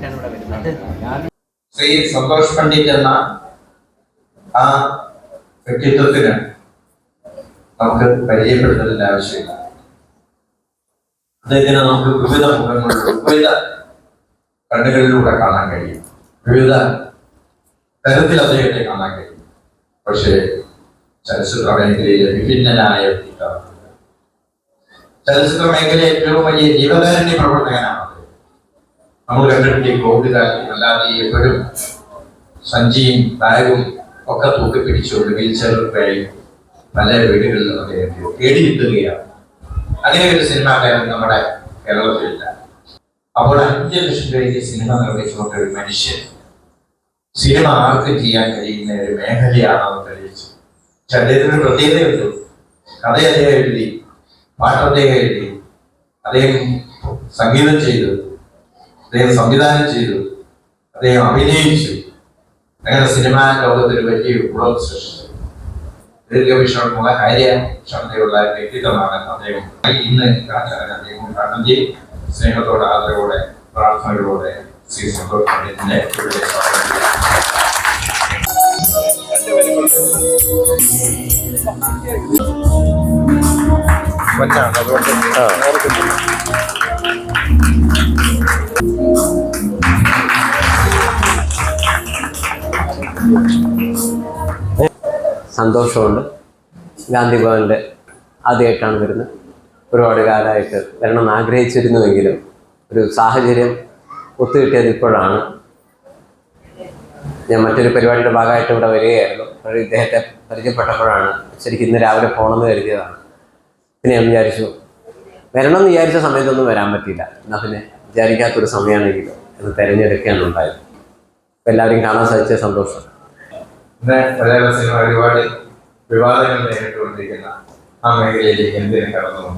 ആയിട്ടാണ് ഇവിടെ വരുന്നത്. ശ്രീ സന്തോഷ് പണ്ഡിറ്റ് എന്ന ആ വ്യക്തിത്വത്തിന് നമുക്ക് പരിചയപ്പെടുത്തുന്നതിന്റെ ആവശ്യമില്ല. അദ്ദേഹത്തിന് നമുക്ക് വിവിധ മുഖങ്ങളിലൂടെ, വിവിധ കണ്ണുകളിലൂടെ കാണാൻ കഴിയും, വിവിധ തരത്തിൽ അദ്ദേഹത്തെ കാണാൻ കഴിയും. പക്ഷേ ചലച്ചിത്ര മേഖലയിലെ വിഭിന്നനായ വ്യക്തിത്വം, ചലച്ചിത്ര മേഖലയിലെ ഏറ്റവും വലിയ ജീവകാരുണ്യ പ്രവർത്തകനാണ്. നമ്മൾ കണ്ടിട്ട് കോവിഡ് കാലത്ത് അല്ലാതെ എപ്പോഴും സഞ്ചിയും ബാഗും ഒക്കെ തൂക്കി പിടിച്ചുകൊണ്ട് വീൽചെയറിൽ പല വീടുകളിലും അദ്ദേഹത്തെ തേടിയെത്തുകയാണ്. അങ്ങനെ ഒരു സിനിമാക്കാരൻ നമ്മുടെ കേരളത്തിലില്ല. അപ്പോൾ 5 ലക്ഷം രൂപയ്ക്ക് സിനിമ നിർമ്മിച്ചുകൊണ്ട് ഒരു മനുഷ്യൻ സിനിമ ആർക്കും ചെയ്യാൻ കഴിയുന്ന ഒരു മേഖലയാണെന്ന് തെളിയിച്ചു. പക്ഷെ അദ്ദേഹത്തിന് പ്രത്യേകതയുണ്ട്. കഥ അദ്ദേഹം എഴുതി, പാട്ട് അദ്ദേഹം എഴുതി, അദ്ദേഹം സംഗീതം ചെയ്തു, അദ്ദേഹം സംവിധാനം ചെയ്തു, അദ്ദേഹം അഭിനയിച്ചു. അങ്ങനെ സിനിമാ ലോകത്തൊരു വലിയ വിപ്ലവം സൃഷ്ടിച്ചു. ദീർഘവീക്ഷണമുള്ള കാര്യക്ഷമതയുള്ള വ്യക്തിത്വമാണ് അദ്ദേഹം. ഇന്ന് അദ്ദേഹം ഉദ്ഘാടനം ചെയ്യും. സ്നേഹത്തോടെ, ആദരവോടെ, പ്രാർത്ഥനകളോടെ ശ്രീ സന്തോഷ് പണ്ഡിറ്റിനെ സന്തോഷമുണ്ട്. ഗാന്ധി ഭവനിൽ ആദ്യമായിട്ടാണ് വരുന്നത്. ഒരുപാട് കാലമായിട്ട് വരണമെന്ന് ആഗ്രഹിച്ചിരുന്നുവെങ്കിലും ഒരു സാഹചര്യം ഒത്തുകിട്ടിയത് ഇപ്പോഴാണ്. ഞാൻ മറ്റൊരു പരിപാടിയുടെ ഭാഗമായിട്ട് ഇവിടെ വരികയായിരുന്നു. അപ്പോൾ ഇദ്ദേഹത്തെ പരിചയപ്പെട്ടപ്പോഴാണ് ശരിക്കും ഇന്ന് രാവിലെ പോകണമെന്ന് കരുതിയതാണ്. പിന്നെ ഞാൻ വിചാരിച്ചു വരണമെന്ന് വിചാരിച്ച സമയത്തൊന്നും വരാൻ പറ്റിയില്ല. എന്നാൽ പിന്നെ വിചാരിക്കാത്തൊരു സമയമാണെങ്കിലും എന്ന് തിരഞ്ഞെടുക്കുകയാണ് ഉണ്ടായത്. അപ്പോൾ എല്ലാവരെയും കാണാൻ സാധിച്ച സന്തോഷം. മലയാള സിനിമ ഒരുപാട് വിവാദങ്ങൾ നേരിട്ടുകൊണ്ടിരിക്കുന്ന ആ മേഖലയിലേക്ക് എന്തിനു കടന്നു?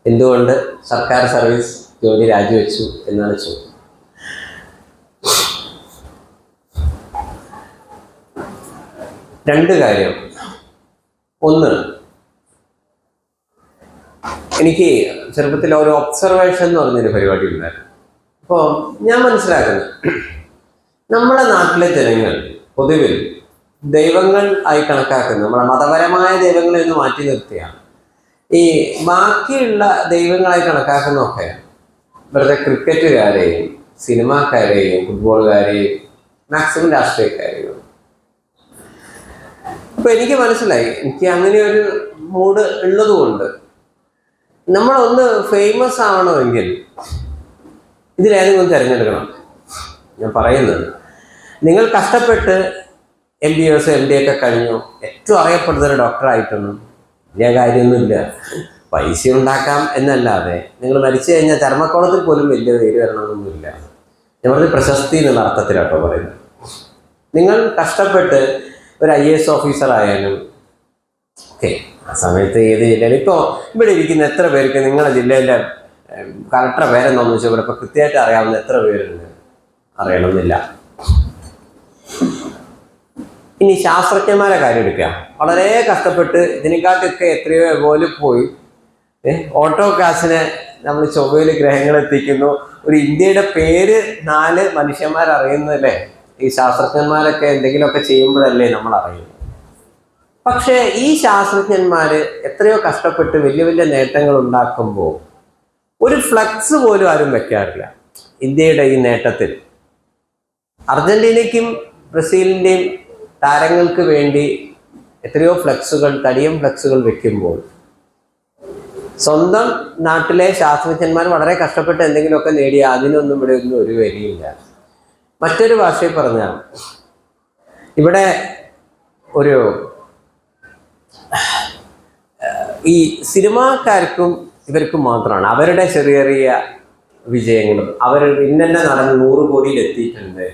എന്തുകൊണ്ട് സർക്കാർ സർവീസ് ജോലി രാജിവെച്ചു എന്നാണ് ചോദ്യം. രണ്ട് കാര്യം. ഒന്ന്, എനിക്ക് ചെറുപ്പത്തിൽ ഒരു ഒബ്സർവേഷൻ എന്ന് പറഞ്ഞൊരു പരിപാടി ഉണ്ടായിരുന്നു. അപ്പോൾ ഞാൻ മനസ്സിലാക്കുന്നത് നമ്മുടെ നാട്ടിലെ ജനങ്ങൾ പൊതുവിൽ ദൈവങ്ങൾ ആയി കണക്കാക്കുന്നത്, നമ്മുടെ മതപരമായ ദൈവങ്ങളെ ഒന്ന് മാറ്റി നിർത്തിയാണ് ഈ ബാക്കിയുള്ള ദൈവങ്ങളായി കണക്കാക്കുന്നതൊക്കെ വെറുതെ ക്രിക്കറ്റുകാരെയും സിനിമാക്കാരെയും ഫുട്ബോളുകാരെയും മാക്സിമം രാഷ്ട്രീയക്കാരെയും. അപ്പൊ എനിക്ക് മനസ്സിലായി, എനിക്ക് അങ്ങനെ ഒരു മൂഡ് ഉള്ളത് കൊണ്ട് നമ്മളൊന്ന് ഫേമസ് ആവണമെങ്കിൽ ഇതിലേതെങ്കിലും തിരഞ്ഞെടുക്കണം. ഞാൻ പറയുന്നത്, നിങ്ങൾ കഷ്ടപ്പെട്ട് MBBS MD ഒക്കെ കഴിഞ്ഞു ഏറ്റവും അറിയപ്പെടുന്ന ഒരു ഡോക്ടറായിട്ടൊന്നും വലിയ കാര്യമൊന്നുമില്ല. പൈസ ഉണ്ടാക്കാം എന്നല്ലാതെ നിങ്ങൾ മരിച്ചു കഴിഞ്ഞാൽ ചർമ്മക്കോളത്തിൽ പോലും വലിയ പേര് വരണമെന്നൊന്നുമില്ല. ഞാൻ പറഞ്ഞ പ്രശസ്തി എന്നുള്ള അർത്ഥത്തിലാട്ടോ പറയുന്നത്. നിങ്ങൾ കഷ്ടപ്പെട്ട് ഒരു IAS ഓഫീസർ ആയാലും ഓക്കെ, ആ സമയത്ത് ഏത് ജില്ലയിൽ ഇപ്പോൾ ഇവിടെ ഇരിക്കുന്ന എത്ര പേർക്ക് നിങ്ങളുടെ ജില്ലയിലെ കളക്ടറെ പേരെന്താണെന്ന് വെച്ചാൽ ഇവിടെ ഇപ്പോൾ കൃത്യമായിട്ട് അറിയാവുന്ന എത്ര പേരുണ്ട്? അറിയണമെന്നില്ല. ഇനി ശാസ്ത്രജ്ഞന്മാരെ കാര്യം എടുക്കുക. വളരെ കഷ്ടപ്പെട്ട് ഇതിനെക്കാട്ടൊക്കെ എത്രയോ പോലെ പോയി ഓട്ടോ കാസിനെ നമ്മൾ ചൊവ്വയിൽ ഗ്രഹങ്ങളെത്തിക്കുന്നു. ഒരു ഇന്ത്യയുടെ പേര് 4 മനുഷ്യന്മാരറിയുന്നതല്ലേ ഈ ശാസ്ത്രജ്ഞന്മാരൊക്കെ എന്തെങ്കിലുമൊക്കെ ചെയ്യുമ്പോഴല്ലേ നമ്മൾ അറിയുന്നത്. പക്ഷേ ഈ ശാസ്ത്രജ്ഞന്മാർ എത്രയോ കഷ്ടപ്പെട്ട് വലിയ വലിയ നേട്ടങ്ങൾ ഉണ്ടാക്കുമ്പോൾ ഒരു ഫ്ലക്സ് പോലും ആരും വെക്കാറില്ല ഇന്ത്യയുടെ ഈ നേട്ടത്തിൽ. അർജന്റീനയ്ക്കും ബ്രസീലിൻ്റെയും താരങ്ങൾക്ക് വേണ്ടി എത്രയോ ഫ്ലക്സുകൾ, തടിയം ഫ്ലക്സുകൾ വെക്കുമ്പോൾ സ്വന്തം നാട്ടിലെ ശാസ്ത്രജ്ഞന്മാർ വളരെ കഷ്ടപ്പെട്ട് എന്തെങ്കിലുമൊക്കെ നേടിയ അതിനൊന്നും ഇവിടെ ഒന്നും ഒരു വിലയില്ല. മറ്റൊരു ഭാഷയിൽ പറഞ്ഞാൽ ഇവിടെ ഒരു ഈ സിനിമാക്കാർക്കും ഇവർക്കും മാത്രമാണ് അവരുടെ ചെറിയ ചെറിയ വിജയങ്ങളും അവർ ഇന്നെന്നെ നടൻ 100 കോടിയിൽ എത്തിയിട്ടുണ്ട്,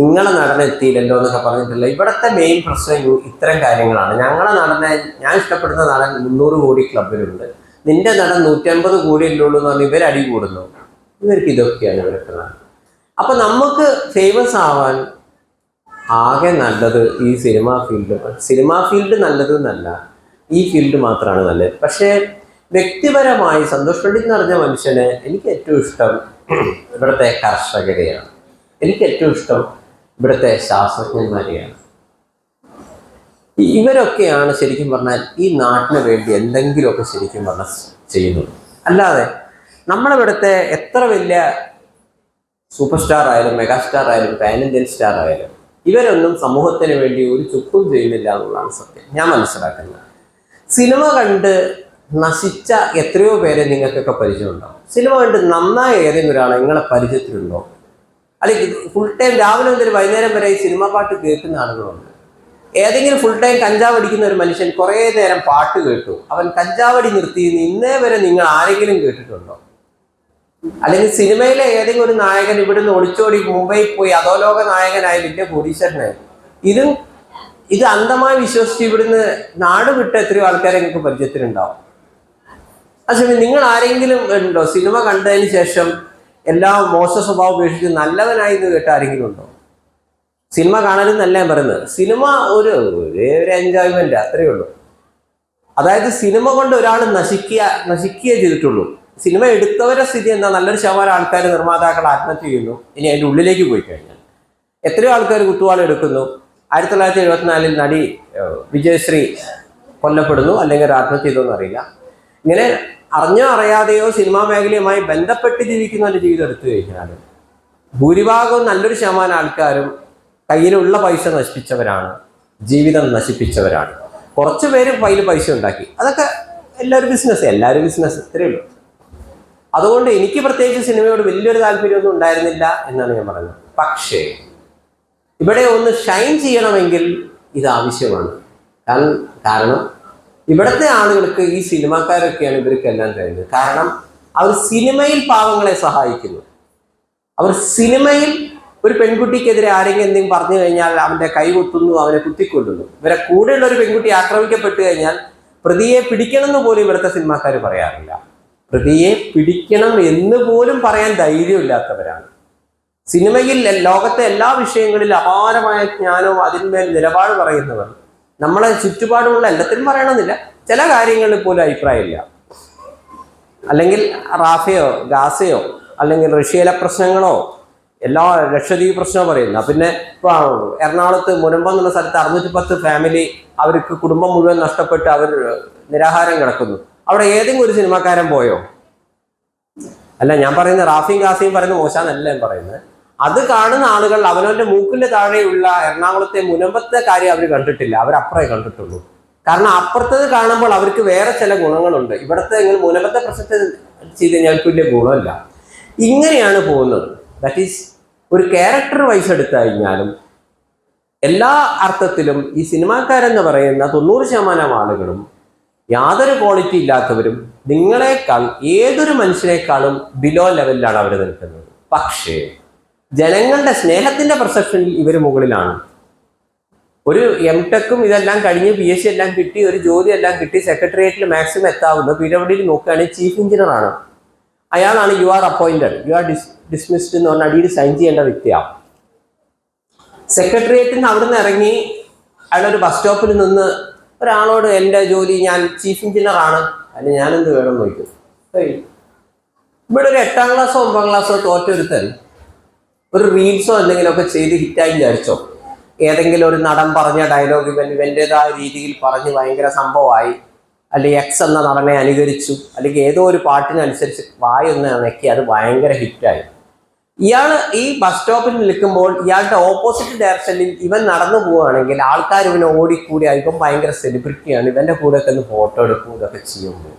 നിങ്ങളെ നടൻ എത്തിയില്ലല്ലോ എന്നൊക്കെ പറഞ്ഞിട്ടില്ല. ഇവിടുത്തെ മെയിൻ പ്രശ്നം ഇത്തരം കാര്യങ്ങളാണ്. ഞങ്ങളെ നടനെ, ഞാൻ ഇഷ്ടപ്പെടുന്ന നടൻ 300 കോടി ക്ലബിലുണ്ട്, നിന്റെ നടൻ 150 കോടിയല്ലേ ഉള്ളൂ എന്ന് പറഞ്ഞ് ഇവരടി കൂടുന്നു. ഇവർക്ക് ഇതൊക്കെയാണ് ഇവരൊക്കെ. അപ്പം നമുക്ക് ഫേമസ് ആവാൻ ആകെ നല്ലത് ഈ സിനിമാ ഫീൽഡ് നല്ലതെന്നല്ല, ഈ ഫീൽഡ് മാത്രമാണ് നല്ലത്. പക്ഷേ വ്യക്തിപരമായി സന്തോഷ് പണ്ഡിറ്റ് എന്ന് പറഞ്ഞ മനുഷ്യനെ എനിക്ക് ഏറ്റവും ഇഷ്ടം ഇവിടുത്തെ കർഷകരെയാണ്. എനിക്ക് ഏറ്റവും ഇഷ്ടം ഇവിടുത്തെ ശാസ്ത്രജ്ഞന്മാരെയാണ്. ഇവരൊക്കെയാണ് ശരിക്കും പറഞ്ഞാൽ ഈ നാട്ടിന് വേണ്ടി എന്തെങ്കിലുമൊക്കെ ശരിക്കും പറഞ്ഞാൽ ചെയ്യുന്നത്. അല്ലാതെ നമ്മളിവിടുത്തെ എത്ര വലിയ സൂപ്പർ സ്റ്റാർ ആയാലും മെഗാസ്റ്റാർ ആയാലും പാൻ ഇന്ത്യൻ സ്റ്റാർ ആയാലും ഇവരൊന്നും സമൂഹത്തിന് വേണ്ടി ഒരു ചുക്കും ചെയ്യുന്നില്ല എന്നുള്ളതാണ് സത്യം ഞാൻ മനസ്സിലാക്കുന്നത്. സിനിമ കണ്ട് നശിച്ച എത്രയോ പേരെ നിങ്ങൾക്കൊക്കെ പരിചയമുണ്ടാവും. സിനിമ കണ്ട് നന്നായി ഏതെങ്കിലും ഒരാളെ നിങ്ങളെ പരിചയത്തിലുണ്ടോ? അല്ലെങ്കിൽ ഫുൾ ടൈം രാവിലെ മുതൽ വൈകുന്നേരം വരെ ഈ സിനിമ പാട്ട് കേൾക്കുന്ന ആളുകളുണ്ട്. ഏതെങ്കിലും ഫുൾ ടൈം കഞ്ചാവ് അടിക്കുന്ന ഒരു മനുഷ്യൻ കുറേ നേരം പാട്ട് കേട്ടു, അവൻ കഞ്ചാവടി നിർത്തി ഇന്നേ വരെ നിങ്ങൾ ആരെങ്കിലും കേട്ടിട്ടുണ്ടോ? അല്ലെങ്കിൽ സിനിമയിലെ ഏതെങ്കിലും ഒരു നായകൻ ഇവിടുന്ന് ഒളിച്ചോടി മുംബൈയിൽ പോയി അധോലോക നായകനായി വലിയ കോടീശ്വരനായി ഇത് അന്ധമായി വിശ്വസിച്ച് ഇവിടുന്ന് നാട് വിട്ട എത്രയോ ആൾക്കാരെ നിങ്ങൾക്ക് പരിചയത്തിലുണ്ടാവും. അതേസമയം നിങ്ങൾ ആരെങ്കിലും ഉണ്ടോ സിനിമ കണ്ടതിന് ശേഷം എല്ലാ മോശ സ്വഭാവം ഉപേക്ഷിച്ച് നല്ലവനായി എന്ന് കേട്ട ആരെങ്കിലും ഉണ്ടോ? സിനിമ കാണലെന്നല്ല ഞാൻ പറയുന്നത്, സിനിമ ഒരു എൻജോയ്മെന്റ് അത്രയേ ഉള്ളൂ. അതായത് സിനിമ കൊണ്ട് ഒരാൾ നശിക്കുകയേ ചെയ്തിട്ടുള്ളൂ. സിനിമ എടുത്തവരെ സ്ഥിതി എന്താ? നല്ലൊരു ശതമാനം ആൾക്കാർ നിർമ്മാതാക്കൾ ആത്മഹത്യ ചെയ്യുന്നു. ഇനി അതിൻ്റെ ഉള്ളിലേക്ക് പോയി കഴിഞ്ഞാൽ എത്രയോ ആൾക്കാർ കുത്തുവാള എടുക്കുന്നു. 1974 നടി വിജയശ്രീ കൊല്ലപ്പെടുന്നു, അല്ലെങ്കിൽ ഒരു ആത്മഹത്യ ചെയ്തോന്ന് അറിയില്ല. ഇങ്ങനെ അറിഞ്ഞോ അറിയാതെയോ സിനിമാ മേഖലയുമായി ബന്ധപ്പെട്ട് ജീവിക്കുന്നവരുടെ ജീവിതം എടുത്തു കഴിഞ്ഞാൽ ഭൂരിഭാഗവും നല്ലൊരു ശതമാനം ആൾക്കാരും കയ്യിലുള്ള പൈസ നശിപ്പിച്ചവരാണ്, ജീവിതം നശിപ്പിച്ചവരാണ്. കുറച്ച് പേര് കയ്യിൽ പൈസ ഉണ്ടാക്കി. അതൊക്കെ എല്ലാവരും ബിസിനസ് ഇത്രയേ ഉള്ളൂ. അതുകൊണ്ട് എനിക്ക് പ്രത്യേകിച്ച് സിനിമയോട് വലിയൊരു താല്പര്യമൊന്നും ഉണ്ടായിരുന്നില്ല എന്നാണ് ഞാൻ പറയുന്നത്. പക്ഷേ ഇവിടെ ഒന്ന് ഷൈൻ ചെയ്യണമെങ്കിൽ ഇത് ആവശ്യമാണ്. കാരണം ഇവിടുത്തെ ആളുകൾക്ക് ഈ സിനിമാക്കാരൊക്കെയാണ് ഇവർക്കെല്ലാം കഴിയുന്നത്. കാരണം അവർ സിനിമയിൽ പാവങ്ങളെ സഹായിക്കുന്നു. അവർ സിനിമയിൽ ഒരു പെൺകുട്ടിക്കെതിരെ ആരെങ്കിലും എന്തെങ്കിലും പറഞ്ഞു കഴിഞ്ഞാൽ അവൻ്റെ കൈ കുത്തുന്നു, അവനെ കുത്തിക്കൊല്ലുന്നു. ഇവരെ കൂടെയുള്ള ഒരു പെൺകുട്ടി ആക്രമിക്കപ്പെട്ടു കഴിഞ്ഞാൽ പ്രതിയെ പിടിക്കണമെന്ന് പോലും ഇവിടുത്തെ സിനിമാക്കാർ പറയാറില്ല. പ്രതിയെ പിടിക്കണം എന്ന് പോലും പറയാൻ ധൈര്യമില്ലാത്തവരാണ്. സിനിമയിൽ ലോകത്തെ എല്ലാ വിഷയങ്ങളിലും അപാരമായ ജ്ഞാനവും അതിന്മേൽ നിലപാട് പറയുന്നവർ. നമ്മളെ ചുറ്റുപാടുമുള്ള എല്ലാത്തിനും പറയണമെന്നില്ല, ചില കാര്യങ്ങളിൽ പോലും അഭിപ്രായമില്ല. അല്ലെങ്കിൽ റാഫയോ ഗാസയോ അല്ലെങ്കിൽ റഷ്യയിലെ പ്രശ്നങ്ങളോ എല്ലാ ലക്ഷദ്വീപ് പ്രശ്നമോ പറയുന്ന. പിന്നെ ഇപ്പോൾ എറണാകുളത്ത് മുനമ്പം എന്നുള്ള സ്ഥലത്ത് 610 ഫാമിലി അവർക്ക് കുടുംബം മുഴുവൻ നഷ്ടപ്പെട്ട് അവർ നിരാഹാരം കിടക്കുന്നു. അവിടെ ഏതെങ്കിലും ഒരു സിനിമാക്കാരൻ പോയോ? അല്ല, ഞാൻ പറയുന്നത് റാഫിയും ഗാസിയും പറയുന്നത് മോശമെന്നല്ല ഞാൻ പറയുന്നത്. അത് കാണുന്ന ആളുകൾ അവനവന്റെ മൂക്കിന്റെ താഴെയുള്ള എറണാകുളത്തെ മുനമ്പത്തെ കാര്യം അവർ കണ്ടിട്ടില്ല, അവരപ്പുറേ കണ്ടിട്ടുള്ളൂ. കാരണം അപ്പുറത്തത് കാണുമ്പോൾ അവർക്ക് വേറെ ചില ഗുണങ്ങളുണ്ട്. ഇവിടുത്തെ മുനമ്പത്തെ പ്രശ്നത്തെ ചെയ്ത് ഞങ്ങൾക്ക് വലിയ ഗുണമില്ല. ഇങ്ങനെയാണ് പോകുന്നത്. ദാറ്റ് ഈസ് ഒരു ക്യാരക്ടർ വൈസ് എടുത്തു കഴിഞ്ഞാലും എല്ലാ അർത്ഥത്തിലും ഈ സിനിമാക്കാരെന്ന് പറയുന്ന 90% ആളുകളും യാതൊരു ക്വാളിറ്റി ഇല്ലാത്തവരും, നിങ്ങളെക്കാൾ ഏതൊരു മനുഷ്യനേക്കാളും ബിലോ ലെവലിലാണ് അവർ നിൽക്കുന്നത്. പക്ഷേ ജനങ്ങളുടെ സ്നേഹത്തിന്റെ പെർസെപ്ഷനിൽ ഇവർ മുകളിലാണ്. ഒരു എംടെക്കും ഇതെല്ലാം കഴിഞ്ഞ് PhD എല്ലാം കിട്ടി, ഒരു ജോലി എല്ലാം കിട്ടി, സെക്രട്ടേറിയറ്റിൽ മാക്സിമം എത്താവുന്ന PWD നോക്കുകയാണെങ്കിൽ ചീഫ് എഞ്ചിനീയർ ആണ്. അയാളാണ് you are appointed, you are dismissed എന്ന് പറഞ്ഞ അടിയിൽ സൈൻ ചെയ്യേണ്ട വ്യക്തിയാണ്. സെക്രട്ടേറിയറ്റിൽ നിന്ന് അവിടുന്ന് ഇറങ്ങി അയാളൊരു ബസ് സ്റ്റോപ്പിൽ നിന്ന് ഒരാളോട് എൻ്റെ ജോലി ഞാൻ ചീഫ് എഞ്ചിനീയർ ആണ്, അതിന് ഞാനെന്ത് വേണമെന്ന് ചോദിക്കും. ഇവിടെ ഒരു 8ാം ക്ലാസ്സോ 9ാം ക്ലാസ്സോ തോറ്റൊരുത്തൻ ഒരു റീൽസോ എന്തെങ്കിലുമൊക്കെ ചെയ്ത് ഹിറ്റായി വിചാരിച്ചോ, ഏതെങ്കിലും ഒരു നടൻ പറഞ്ഞ ഡയലോഗ് ഇവൻ്റെതായ രീതിയിൽ പറഞ്ഞ് ഭയങ്കര സംഭവമായി, അല്ലെങ്കിൽ എക്സ് എന്ന നടനെ അനുകരിച്ചു, അല്ലെങ്കിൽ ഏതോ ഒരു പാട്ടിനനുസരിച്ച് വായൊന്ന് ഇണക്കി അത് ഭയങ്കര ഹിറ്റായി. ഇയാൾ ഈ ബസ് സ്റ്റോപ്പിൽ നിൽക്കുമ്പോൾ ഇയാളുടെ ഓപ്പോസിറ്റ് ഡയറക്ഷനിൽ ഇവൻ നടന്നു പോവുകയാണെങ്കിൽ ആൾക്കാർ ഇവനെ ഓടിക്കൂടി ഇവൻ ഭയങ്കര സെലിബ്രിറ്റിയാണ്, ഇവൻ്റെ കൂടെയൊക്കെ ഒന്ന് ഫോട്ടോ എടുക്കും, ഇതൊക്കെ ചെയ്യുമ്പോൾ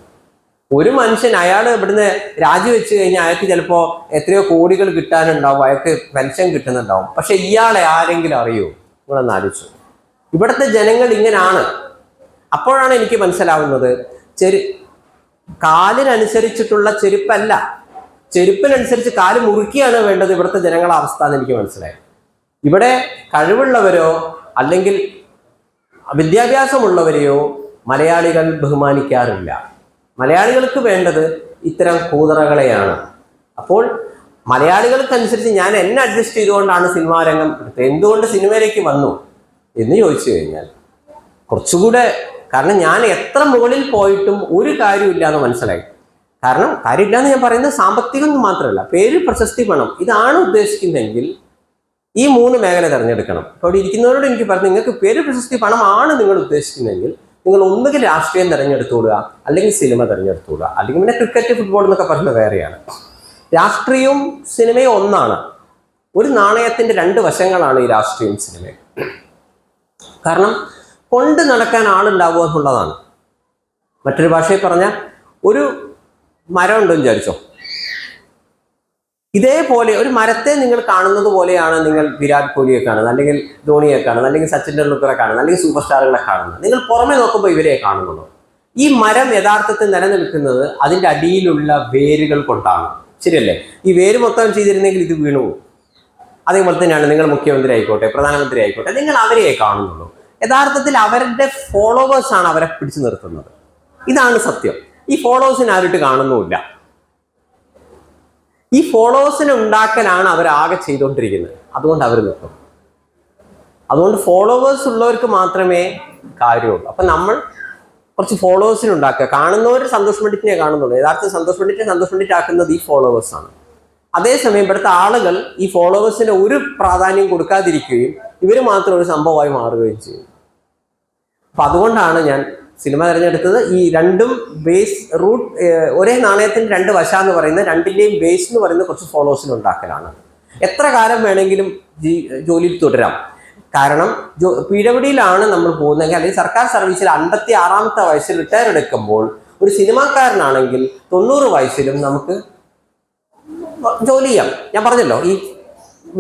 ഒരു മനുഷ്യൻ അയാൾ ഇവിടുന്ന് രാജിവെച്ച് കഴിഞ്ഞാൽ അയാൾക്ക് ചിലപ്പോൾ എത്രയോ കോടികൾ കിട്ടാനുണ്ടാവും, അയാൾക്ക് പെൻഷൻ കിട്ടുന്നുണ്ടാവും. പക്ഷെ ഇയാളെ ആരെങ്കിലും അറിയോ? നിങ്ങളൊന്ന് ആലോചിച്ചു. ഇവിടുത്തെ ജനങ്ങൾ ഇങ്ങനെയാണ്. അപ്പോഴാണ് എനിക്ക് മനസ്സിലാവുന്നത്, കാലിനനുസരിച്ചിട്ടുള്ള ചെരുപ്പല്ല, ചെരുപ്പിനനുസരിച്ച് കാല് മുറുക്കിയാണ് വേണ്ടത് ഇവിടുത്തെ ജനങ്ങളുടെ അവസ്ഥ എന്ന് എനിക്ക് മനസ്സിലായി. ഇവിടെ കഴിവുള്ളവരോ അല്ലെങ്കിൽ വിദ്യാഭ്യാസമുള്ളവരെയോ മലയാളികൾ ബഹുമാനിക്കാറില്ല. മലയാളികൾക്ക് വേണ്ടത് ഇത്തരം കൂതറകളെയാണ്. അപ്പോൾ മലയാളികൾക്കനുസരിച്ച് ഞാൻ എന്നെ അഡ്ജസ്റ്റ് ചെയ്തുകൊണ്ടാണ് സിനിമാ രംഗം എടുത്തത്. എന്തുകൊണ്ട് സിനിമയിലേക്ക് വന്നു എന്ന് ചോദിച്ചു കഴിഞ്ഞാൽ കുറച്ചുകൂടെ, കാരണം ഞാൻ എത്ര മുകളിൽ പോയിട്ടും ഒരു കാര്യമില്ല എന്ന് മനസ്സിലായി. കാരണം കാര്യമില്ല എന്ന് ഞാൻ പറയുന്നത് സാമ്പത്തികം മാത്രമല്ല, പേര്, പ്രശസ്തി, പണം ഇതാണ് ഉദ്ദേശിക്കുന്നതെങ്കിൽ ഈ 3 മേഖല തിരഞ്ഞെടുക്കണം. അപ്പോൾ അവിടെ ഇരിക്കുന്നവരോട് എനിക്ക് പറഞ്ഞു, നിങ്ങൾക്ക് പേര് പ്രശസ്തി പണമാണ് നിങ്ങൾ ഉദ്ദേശിക്കുന്നതെങ്കിൽ നിങ്ങൾ ഒന്നുകിൽ രാഷ്ട്രീയം തിരഞ്ഞെടുത്തുകൊള്ളുക, അല്ലെങ്കിൽ സിനിമ തിരഞ്ഞെടുത്തുകൊള്ളുക, അല്ലെങ്കിൽ പിന്നെ ക്രിക്കറ്റ്, ഫുട്ബോൾ എന്നൊക്കെ പറയുന്നത് വേറെയാണ്. രാഷ്ട്രീയവും സിനിമയും ഒന്നാണ്. ഒരു നാണയത്തിൻ്റെ 2 വശങ്ങളാണ് ഈ രാഷ്ട്രീയവും സിനിമയും. കാരണം കൊണ്ട് നടക്കാൻ ആളുണ്ടാവുക എന്നുള്ളതാണ്. മറ്റൊരു ഭാഷയിൽ പറഞ്ഞാൽ, ഒരു മരം ഉണ്ടെന്ന് വിചാരിച്ചോ, ഇതേപോലെ ഒരു മരത്തെ നിങ്ങൾ കാണുന്നത് പോലെയാണ് നിങ്ങൾ വിരാട് കോഹ്ലിയെ കാണുന്നത്, അല്ലെങ്കിൽ ധോണിയെ കാണുന്നത്, അല്ലെങ്കിൽ സച്ചിൻ ടെണ്ടുൽക്കറെ കാണുന്നത്, അല്ലെങ്കിൽ സൂപ്പർ സ്റ്റാറുകളെ കാണുന്നത്. നിങ്ങൾ പുറമെ നോക്കുമ്പോൾ ഇവരെ കാണുന്നുള്ളൂ. ഈ മരം യഥാർത്ഥത്തിൽ നിലനിൽക്കുന്നത് അതിൻ്റെ അടിയിലുള്ള വേരുകൾ കൊണ്ടാണ്. ശരിയല്ലേ? ഈ വേര് മൊത്തം ചെയ്തിരുന്നെങ്കിൽ ഇത് വീണു പോകും. അതേപോലെ തന്നെയാണ് നിങ്ങൾ മുഖ്യമന്ത്രി ആയിക്കോട്ടെ, പ്രധാനമന്ത്രി ആയിക്കോട്ടെ, നിങ്ങൾ അവരെ കാണുന്നുള്ളൂ. യഥാർത്ഥത്തിൽ അവരുടെ ഫോളോവേഴ്സാണ് അവരെ പിടിച്ചു നിർത്തുന്നത്. ഇതാണ് സത്യം. ഈ ഫോളോവേഴ്സിനെ ആരിട്ട് കാണുന്നുമില്ല. ഈ ഫോളോവേഴ്സിനെ ഉണ്ടാക്കലാണ് അവരാകെ ചെയ്തുകൊണ്ടിരിക്കുന്നത്. അതുകൊണ്ട് അവർ നിൽക്കും. അതുകൊണ്ട് ഫോളോവേഴ്സ് ഉള്ളവർക്ക് മാത്രമേ കാര്യമുള്ളൂ. അപ്പം നമ്മൾ കുറച്ച് ഫോളോവേഴ്സിനെ ഉണ്ടാക്കുക. കാണുന്നവർ സന്തോഷ് പണ്ഡിറ്റിനെ കാണുന്നുള്ളൂ. യഥാർത്ഥ സന്തോഷ് പണ്ഡിറ്റ് ആക്കുന്നത് ഈ ഫോളോവേഴ്സാണ്. അതേസമയം ഇവിടുത്തെ ആളുകൾ ഈ ഫോളോവേഴ്സിന് ഒരു പ്രാധാന്യം കൊടുക്കാതിരിക്കുകയും ഇവർ മാത്രം ഒരു സംഭവമായി മാറുകയും ചെയ്യും. അപ്പം അതുകൊണ്ടാണ് ഞാൻ സിനിമ തിരഞ്ഞെടുത്തത്. ഈ രണ്ടും ബേസ് റൂട്ട്, ഒരേ നാണയത്തിൻ്റെ 2 വശ എന്ന് പറയുന്നത്, രണ്ടിൻ്റെയും ബേസ് എന്ന് പറയുന്നത് കുറച്ച് ഫോളോവേഴ്സിന് ഉണ്ടാക്കലാണ്. എത്ര കാലം വേണമെങ്കിലും ജോലിയിൽ തുടരാം. കാരണം പിഴവടിയിലാണ് നമ്മൾ പോകുന്നതെങ്കിൽ, അല്ലെങ്കിൽ സർക്കാർ സർവീസിൽ 56ാമത്തെ വയസ്സിൽ റിട്ടയർ എടുക്കുമ്പോൾ, ഒരു സിനിമാക്കാരനാണെങ്കിൽ 90 വയസ്സിലും നമുക്ക് ജോലി ചെയ്യാം. ഞാൻ പറഞ്ഞല്ലോ, ഈ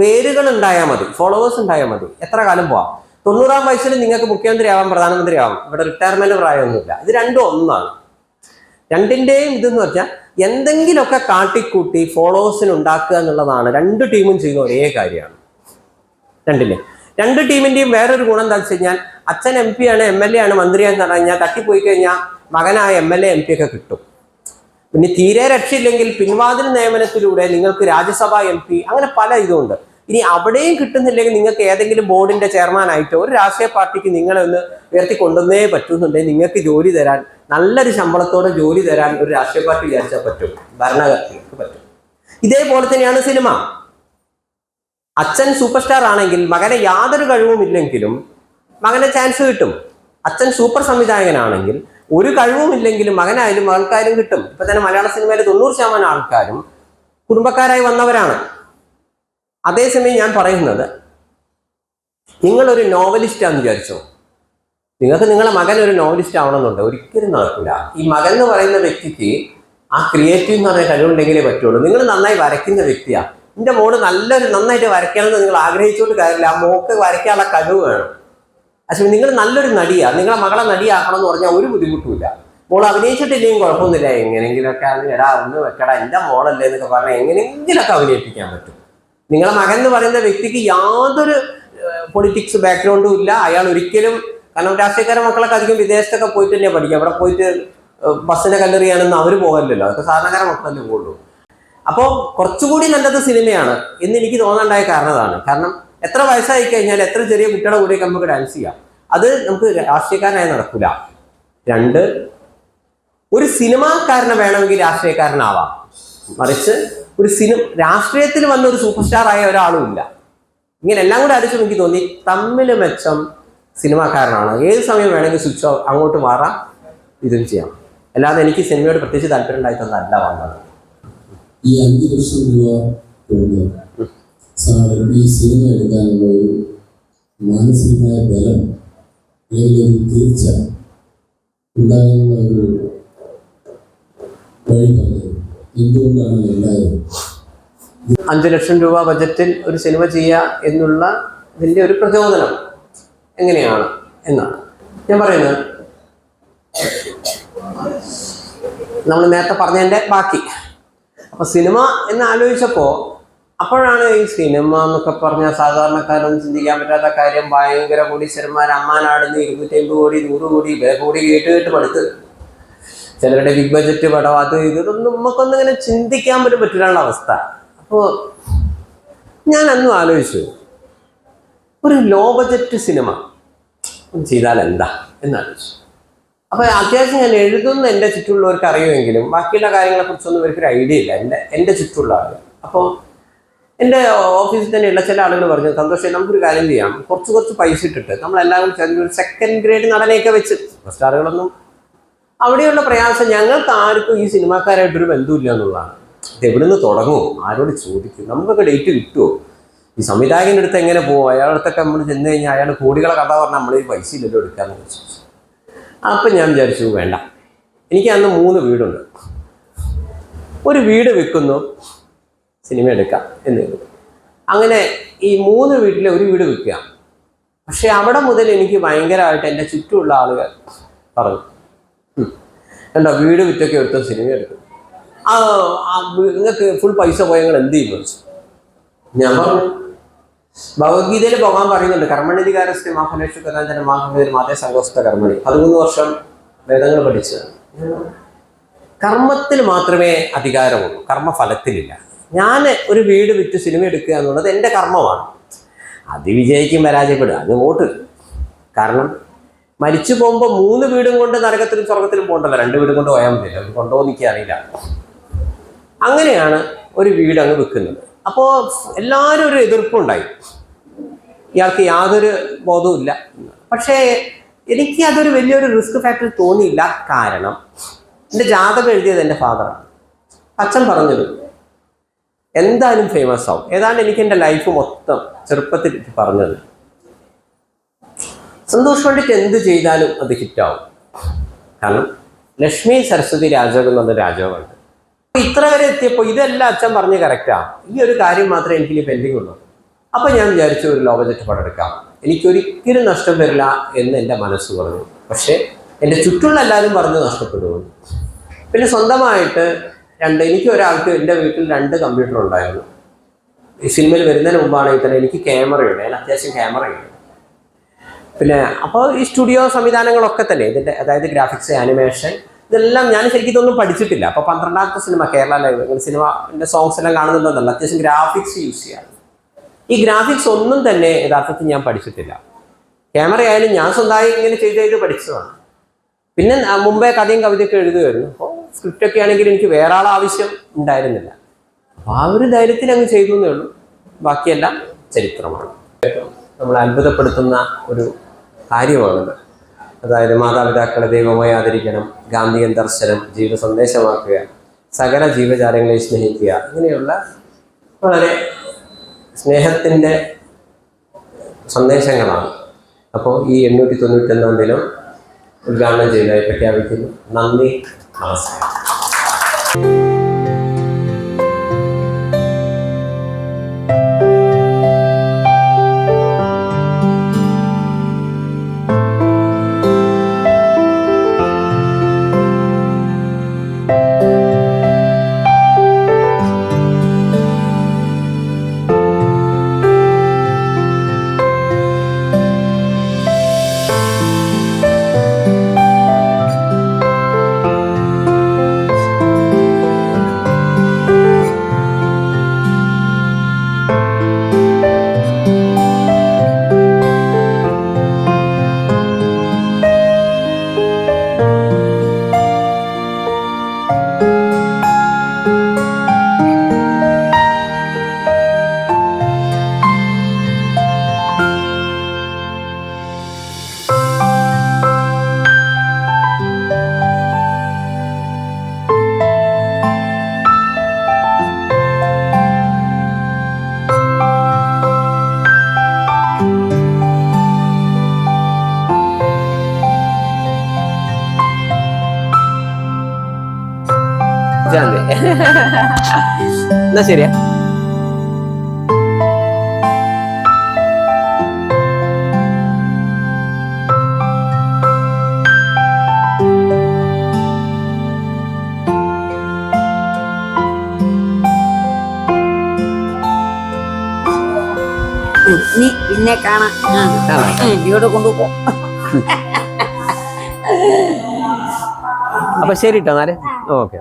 വേരുകൾ ഉണ്ടായാൽ മതി, ഫോളോവേഴ്സ് ഉണ്ടായാൽ മതി, എത്ര കാലം പോവാം. 90ാം വയസ്സിൽ നിങ്ങൾക്ക് മുഖ്യമന്ത്രി ആവാം, പ്രധാനമന്ത്രി ആവാം. ഇവിടെ റിട്ടയർമെന്റ് പ്രായമൊന്നുമില്ല. ഇത് രണ്ടും ഒന്നാണ്. രണ്ടിൻ്റെയും ഇതെന്ന് വെച്ചാൽ എന്തെങ്കിലുമൊക്കെ കാട്ടിക്കൂട്ടി ഫോളോവേഴ്സിന് ഉണ്ടാക്കുക എന്നുള്ളതാണ് 2 ടീമും ചെയ്യുന്ന ഒരേ കാര്യമാണ്. രണ്ടില്ലേ 2 ടീമിൻ്റെയും വേറൊരു ഗുണം എന്താ വെച്ച് കഴിഞ്ഞാൽ, അച്ഛൻ MP ആണ്, MLA ആണ്, മന്ത്രിയാന്ന് പറഞ്ഞു കഴിഞ്ഞാൽ തട്ടിപ്പോയി കഴിഞ്ഞാൽ മകനായ MLA MP ഒക്കെ കിട്ടും. പിന്നെ തീരെ രക്ഷയില്ലെങ്കിൽ പിൻവാതിൽ നിയമനത്തിലൂടെ നിങ്ങൾക്ക് രാജ്യസഭാ MP, അങ്ങനെ പല ഇതുമുണ്ട്. ഇനി അവിടെയും കിട്ടുന്നില്ലെങ്കിൽ നിങ്ങൾക്ക് ഏതെങ്കിലും ബോർഡിന്റെ ചെയർമാനായിട്ടോ ഒരു രാഷ്ട്രീയ പാർട്ടിക്ക് നിങ്ങളെ ഒന്ന് ഉയർത്തി കൊണ്ടുവന്നേ പറ്റുന്നുണ്ടെങ്കിൽ നിങ്ങൾക്ക് ജോലി തരാൻ, നല്ലൊരു ശമ്പളത്തോടെ ജോലി തരാൻ ഒരു രാഷ്ട്രീയ പാർട്ടി വിചാരിച്ചാൽ പറ്റും, ഭരണകർത്താക്കൾക്ക് പറ്റും. ഇതേപോലെ തന്നെയാണ് സിനിമ. അച്ഛൻ സൂപ്പർ സ്റ്റാർ ആണെങ്കിൽ മകനെ യാതൊരു കഴിവും ഇല്ലെങ്കിലും മകനെ ചാൻസ് കിട്ടും. അച്ഛൻ സൂപ്പർ സംവിധായകനാണെങ്കിൽ ഒരു കഴിവും ഇല്ലെങ്കിലും മകനായാലും മകൾക്കായാലും കിട്ടും. ഇപ്പൊ തന്നെ മലയാള സിനിമയിലെ 90% ആൾക്കാരും കുടുംബക്കാരായി വന്നവരാണ്. അതേസമയം ഞാൻ പറയുന്നത്, നിങ്ങളൊരു നോവലിസ്റ്റാന്ന് വിചാരിച്ചോ, നിങ്ങൾക്ക് നിങ്ങളുടെ മകൻ ഒരു നോവലിസ്റ്റ് ആവണമെന്നുണ്ട്, ഒരിക്കലും നടക്കില്ല. ഈ മകൻ എന്ന് പറയുന്ന വ്യക്തിക്ക് ആ ക്രിയേറ്റീവ് എന്ന് പറഞ്ഞ കഴിവുണ്ടെങ്കിലേ പറ്റുള്ളൂ. നിങ്ങൾ നന്നായി വരയ്ക്കുന്ന വ്യക്തിയാണ്. എൻ്റെ മോള് നന്നായിട്ട് വരയ്ക്കണമെന്ന് നിങ്ങൾ ആഗ്രഹിച്ചുകൊണ്ട് കാര്യമില്ല. ആ മോക്ക് വരയ്ക്കാനുള്ള കഴിവ് വേണം. പക്ഷേ നിങ്ങൾ നല്ലൊരു നടിയാണ്, നിങ്ങളെ മകളെ നടിയാക്കണം എന്ന് പറഞ്ഞാൽ ഒരു ബുദ്ധിമുട്ടുമില്ല. മോൾ അഭിനയിച്ചിട്ടില്ലെങ്കിൽ കുഴപ്പമൊന്നുമില്ല. എങ്ങനെയെങ്കിലുമൊക്കെ അത് എടാ ഒന്ന് വെക്കടാ, എൻ്റെ മോളല്ലേ എന്നൊക്കെ പറഞ്ഞാൽ എങ്ങനെയെങ്കിലുമൊക്കെ അഭിനയിപ്പിക്കാൻ പറ്റും. നിങ്ങളെ മകൻ എന്ന് പറയുന്ന വ്യക്തിക്ക് യാതൊരു പൊളിറ്റിക്സ് ബാക്ക്ഗ്രൗണ്ടും ഇല്ല. അയാൾ ഒരിക്കലും, കാരണം രാഷ്ട്രീയക്കാരുടെ മക്കളൊക്കെ അധികം വിദേശത്തൊക്കെ പോയിട്ട് തന്നെയാണ് പഠിക്കുക. അവിടെ പോയിട്ട് ബസ്സിനെ കല്ലെറിയാണെന്ന് അവർ പോകല്ലോ, അതൊക്കെ സാധാരണക്കാര മക്കളല്ലേ പോകുള്ളൂ. അപ്പോൾ കുറച്ചുകൂടി നല്ലത് സിനിമയാണ് എന്ന് എനിക്ക് തോന്നാണ്ടായ കാരണം അതാണ്. കാരണം എത്ര വയസ്സായി കഴിഞ്ഞാൽ എത്ര ചെറിയ കുട്ടികളുടെ കൂടെയൊക്കെ നമുക്ക് ഡാൻസ് ചെയ്യാം. അത് നമുക്ക് രാഷ്ട്രീയക്കാരനായി നടക്കില്ല. 2, ഒരു സിനിമാക്കാരനെ വേണമെങ്കിൽ രാഷ്ട്രീയക്കാരനാവാം. മറിച്ച് ഒരു രാഷ്ട്രീയത്തിൽ വന്ന ഒരു സൂപ്പർ സ്റ്റാർ ആയ ഒരാളും ഇല്ല. ഇങ്ങനെ എല്ലാം കൂടെ അടിച്ചു എനിക്ക് തോന്നി തമ്മിൽ മെച്ചം സിനിമാക്കാരനാണ്. ഏത് സമയം വേണമെങ്കിൽ സ്വിച്ച് ഓഫ് അങ്ങോട്ട് മാറാം, ഇതും ചെയ്യാം. അല്ലാതെ എനിക്ക് സിനിമയോട് പ്രത്യേകിച്ച് താല്പര്യം ഉണ്ടായിട്ടൊന്നല്ല വന്നത്. ഈ 5 ലക്ഷം രൂപ ഈ സിനിമ എടുക്കാനുള്ള ഒരു മാനസികമായ ബലം അല്ലെങ്കിൽ ഒരു തീർച്ച ഉണ്ടാകുന്ന ഒരു വഴി പറഞ്ഞത് എന്തുകൊണ്ടാണ് ഉണ്ടായത്? 5 ലക്ഷം രൂപ ബജറ്റിൽ ഒരു സിനിമ ചെയ്യുക എന്നുള്ള ഇതിൻ്റെ ഒരു പ്രചോദനം എങ്ങനെയാണ് എന്നാണ് ഞാൻ പറയുന്നത്. നമ്മൾ നേരത്തെ പറഞ്ഞതിൻ്റെ ബാക്കി. അപ്പോൾ സിനിമ എന്ന് ആലോചിച്ചപ്പോൾ അപ്പോഴാണ് ഈ സിനിമ എന്നൊക്കെ പറഞ്ഞാൽ സാധാരണക്കാരൊന്നും ചിന്തിക്കാൻ പറ്റാത്ത കാര്യം. ഭയങ്കര കോടീശ്വരന്മാർ അമ്മാനാടുന്ന 250 കോടി 100 കോടി വില കൂടി കേട്ട് പടുത്ത്, ചിലരുടെ ബിഗ് ബഡ്ജറ്റ് പടം, അത് ഇതൊന്നും നമുക്കൊന്നും ഇങ്ങനെ ചിന്തിക്കാൻ പോലും പറ്റില്ല അവസ്ഥ. അപ്പോൾ ഞാൻ അന്നും ആലോചിച്ചു, ഒരു ലോ ബഡ്ജറ്റ് സിനിമ ചെയ്താൽ എന്താ എന്നാലോചിച്ചു. അപ്പോൾ അത്യാവശ്യം ഞാൻ എഴുതുന്ന എൻ്റെ ചുറ്റുമുള്ളവർക്ക് അറിയുമെങ്കിലും ബാക്കിയുള്ള കാര്യങ്ങളെക്കുറിച്ചൊന്നും ഇവർക്കൊരു ഐഡിയ ഇല്ല, എൻ്റെ ചുറ്റുമുള്ള ആളുകൾ. അപ്പോൾ എൻ്റെ ഓഫീസിൽ തന്നെയുള്ള ചില ആളുകൾ പറഞ്ഞു, സന്തോഷം നമുക്കൊരു കാര്യം ചെയ്യാം, കുറച്ച് പൈസ ഇട്ടിട്ട് നമ്മളെല്ലാവരും ചേർന്ന് ഒരു സെക്കൻഡ് ഗ്രേഡ് നടനെയൊക്കെ വെച്ച് സ്റ്റാറുകളൊന്നും അവിടെയുള്ള പ്രയാസം ഞങ്ങൾക്ക് ആർക്കും ഈ സിനിമാക്കാരായിട്ടൊരു ബന്ധമില്ല എന്നുള്ളതാണ്. ഇത് എവിടുന്ന് തുടങ്ങും, ആരോട് ചോദിക്കും, നമുക്കൊക്കെ ഡേറ്റ് കിട്ടുമോ, ഈ സംവിധായകൻ്റെ അടുത്ത് എങ്ങനെ പോകും, അയാളടുത്തൊക്കെ നമ്മൾ ചെന്ന് കഴിഞ്ഞാൽ അയാൾ കോടികളെ കഥ പറഞ്ഞാൽ നമ്മൾ ഈ പൈസ ഇല്ലല്ലോ എടുക്കാമെന്ന് വെച്ചു. അപ്പം ഞാൻ വിചാരിച്ചു വേണ്ട, എനിക്ക് അന്ന് 3 വീടുണ്ട്, ഒരു വീട് വിൽക്കുന്നു, സിനിമ എടുക്കാം എന്ന്. അങ്ങനെ ഈ 3 വീട്ടിലെ ഒരു വീട് വിൽക്കുക. പക്ഷെ അവിടെ മുതൽ എനിക്ക് ഭയങ്കരമായിട്ട് എൻ്റെ ചുറ്റുമുള്ള ആളുകൾ പറഞ്ഞു, എന്താ വീട് വിറ്റൊക്കെ എടുത്ത സിനിമ എടുക്കും, നിങ്ങൾക്ക് ഫുൾ പൈസ പോയ നിങ്ങൾ എന്ത് ചെയ്യുന്നു വെച്ചു. ഞാൻ പറഞ്ഞു, ഭഗവത്ഗീതയിൽ പോകാൻ പറയുന്നുണ്ട്, കർമ്മണിധികാരസ്ഥ മാഫലേഷു കഥാചന മാഫലേഷു മാതേ സംഘോസ്ത കർമ്മണി. 13 വർഷം വേദങ്ങൾ പഠിച്ചത്. കർമ്മത്തിൽ മാത്രമേ അധികാരമുള്ളൂ, കർമ്മഫലത്തിലില്ല. ഞാൻ ഒരു വീട് വിറ്റ് സിനിമ എടുക്കുക എന്നുള്ളത് എൻ്റെ കർമ്മമാണ്. അത് വിജയിക്കും പരാജയപ്പെടുക, അത് വോട്ട്. കാരണം മരിച്ചു പോകുമ്പോൾ 3 വീടും കൊണ്ട് നരകത്തിലും സ്വർഗത്തിലും പോകണ്ടല്ലോ, 2 വീടും കൊണ്ട് പോയാൽ മതിയല്ലോ. അത് കൊണ്ടുപോകുന്ന എനിക്ക് അറിയില്ല. അങ്ങനെയാണ് ഒരു വീട് അങ്ങ് വെക്കുന്നത്. അപ്പോൾ എല്ലാവരും ഒരു എതിർപ്പുണ്ടായി, ഇയാൾക്ക് യാതൊരു ബോധവും ഇല്ല. പക്ഷേ എനിക്ക് അതൊരു വലിയൊരു റിസ്ക് ഫാക്ടർ തോന്നിയില്ല. കാരണം എൻ്റെ ജാതകം എഴുതിയത് എൻ്റെ ഫാദറാണ്. അച്ഛൻ പറഞ്ഞത് എന്തായാലും ഫേമസ് ആവും. ഏതാണ്ട് എനിക്ക് എൻ്റെ ലൈഫ് മൊത്തം ചെറുപ്പത്തിൽ പറഞ്ഞത്, സന്തോഷ് പണ്ഡിറ്റ് എന്ത് ചെയ്താലും അത് ഹിറ്റാവും. കാരണം ലക്ഷ്മി സരസ്വതി രാജയോഗം എന്ന രാജയോഗമുണ്ട്. ഇത്ര വരെ എത്തിയപ്പോൾ ഇതെല്ലാം അച്ഛൻ പറഞ്ഞ് കറക്റ്റാണ്. ഈ ഒരു കാര്യം മാത്രമേ എനിക്ക് പെൻഡിങ് ഉള്ളൂ. അപ്പം ഞാൻ വിചാരിച്ചു ഒരു ലോ ബജറ്റ് പടം എടുക്കാം, എനിക്കൊരിക്കലും നഷ്ടം വരില്ല എന്ന് എൻ്റെ മനസ്സ് പറഞ്ഞു. പക്ഷേ എൻ്റെ ചുറ്റുള്ള എല്ലാവരും പറഞ്ഞ് നഷ്ടപ്പെടുമെന്ന്. പിന്നെ സ്വന്തമായിട്ട് എനിക്ക് ഒരാൾക്ക് എൻ്റെ വീട്ടിൽ 2 കമ്പ്യൂട്ടർ ഉണ്ടായിരുന്നു. ഈ സിനിമയിൽ വരുന്നതിന് മുമ്പാണെങ്കിൽ തന്നെ എനിക്ക് ക്യാമറയുണ്ട്, ഞാൻ അത്യാവശ്യം ക്യാമറയുണ്ട്. പിന്നെ അപ്പോൾ ഈ സ്റ്റുഡിയോ സംവിധാനങ്ങളൊക്കെ തന്നെ ഇതിൻ്റെ, അതായത് ഗ്രാഫിക്സ്, ആനിമേഷൻ, ഇതെല്ലാം ഞാൻ ശരിക്കും ഇതൊന്നും പഠിച്ചിട്ടില്ല. അപ്പോൾ 12ാമത്തെ cinema Kerala live cinema songs എല്ലാം കാണുന്നുണ്ടെന്നല്ല, അത്യാവശ്യം ഗ്രാഫിക്സ് യൂസ് ചെയ്യാറ്. ഈ ഗ്രാഫിക്സ് ഒന്നും തന്നെ യഥാർത്ഥത്തിൽ ഞാൻ പഠിച്ചിട്ടില്ല. ക്യാമറ ആയാലും ഞാൻ സ്വന്തമായി ഇങ്ങനെ ചെയ്ത് പഠിച്ചതാണ്. പിന്നെ മുമ്പേ കഥയും കവിതയൊക്കെ എഴുതുമായിരുന്നു. അപ്പോൾ സ്ക്രിപ്റ്റൊക്കെ ആണെങ്കിൽ എനിക്ക് വേറെ ആൾ ആവശ്യം ഉണ്ടായിരുന്നില്ല. അപ്പോൾ ആ ഒരു ധൈര്യത്തിൽ അങ്ങ് ചെയ്തു എന്നേ ഉള്ളൂ. ബാക്കിയെല്ലാം ചരിത്രമാണ്. നമ്മൾ അത്ഭുതപ്പെടുത്തുന്ന ഒരു കാര്യമാണത്. അതായത് മാതാപിതാക്കളെ ദൈവമായി ആദരിക്കണം, ഗാന്ധിയൻ ദർശനം ജീവിത സന്ദേശമാക്കുക, സകല ജീവജാലങ്ങളെ സ്നേഹിക്കുക, ഇങ്ങനെയുള്ള വളരെ സ്നേഹത്തിൻ്റെ സന്ദേശങ്ങളാണ്. അപ്പോൾ ഈ 891 ദിനം ഉദ്ഘാടനം ചെയ്തതായി പ്രഖ്യാപിക്കുന്നു. നന്ദി, നമസ്കാരം. എന്നാ ശരിയാ. നീ പിന്നെ കാണാം, ഇവിടെ കൊണ്ടുപോ. അപ്പൊ ശരി കേട്ടോ. ഓക്കെ.